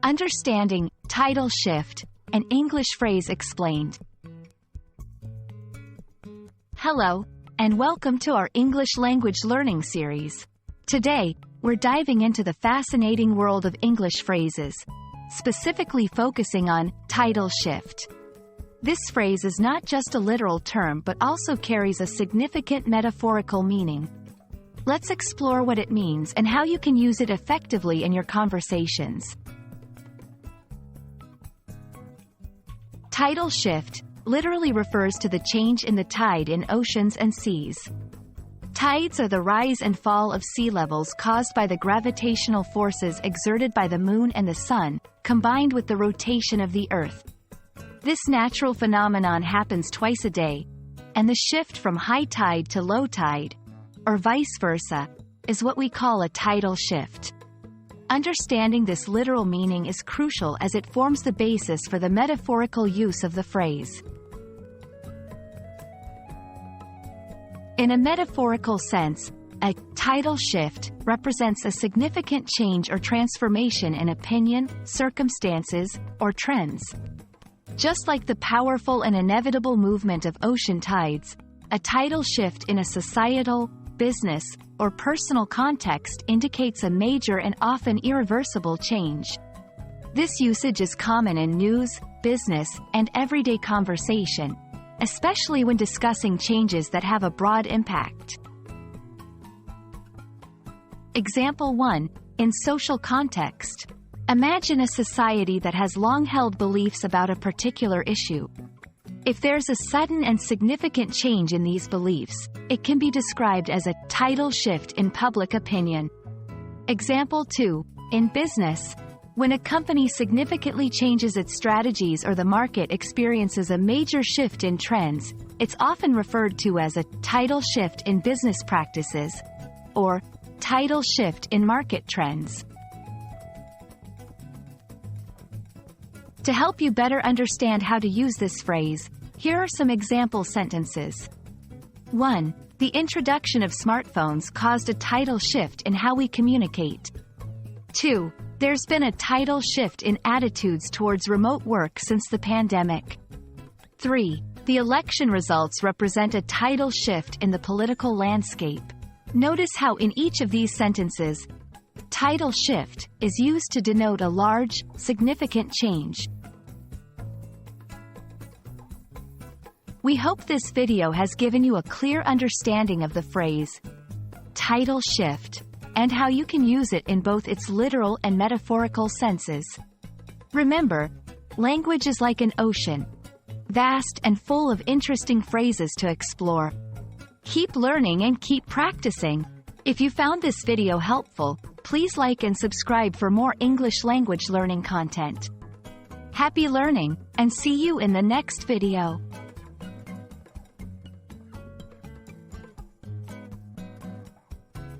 Understanding Tidal Shift, an English phrase explained. Hello, and welcome to our English language learning series. Today, we're diving into the fascinating world of English phrases, specifically focusing on tidal shift. This phrase is not just a literal term but also carries a significant metaphorical meaning. Let's explore what it means and how you can use it effectively in your conversations. Tidal shift literally refers to the change in the tide in oceans and seas. Tides are the rise and fall of sea levels caused by the gravitational forces exerted by the moon and the sun, combined with the rotation of the Earth. This natural phenomenon happens twice a day, and the shift from high tide to low tide, or vice versa, is what we call a tidal shift. Understanding this literal meaning is crucial as it forms the basis for the metaphorical use of the phrase. In a metaphorical sense, a tidal shift represents a significant change or transformation in opinion, circumstances, or trends. Just like the powerful and inevitable movement of ocean tides, a tidal shift in a societal, business, or personal context indicates a major and often irreversible change. This usage is common in news, business, and everyday conversation, especially when discussing changes that have a broad impact. Example 1. In social context. Imagine a society that has long held beliefs about a particular issue. If there's a sudden and significant change in these beliefs, it can be described as a tidal shift in public opinion. Example 2. In business. When a company significantly changes its strategies or the market experiences a major shift in trends, it's often referred to as a tidal shift in business practices, or tidal shift in market trends. To help you better understand how to use this phrase, here are some example sentences. 1. The introduction of smartphones caused a tidal shift in how we communicate. 2. There's been a tidal shift in attitudes towards remote work since the pandemic. 3. The election results represent a tidal shift in the political landscape. Notice how in each of these sentences, tidal shift is used to denote a large, significant change. We hope this video has given you a clear understanding of the phrase tidal shift and how you can use it in both its literal and metaphorical senses. Remember, language is like an ocean, vast and full of interesting phrases to explore. Keep learning and keep practicing. If you found this video helpful, please like and subscribe for more English language learning content. Happy learning, and see you in the next video.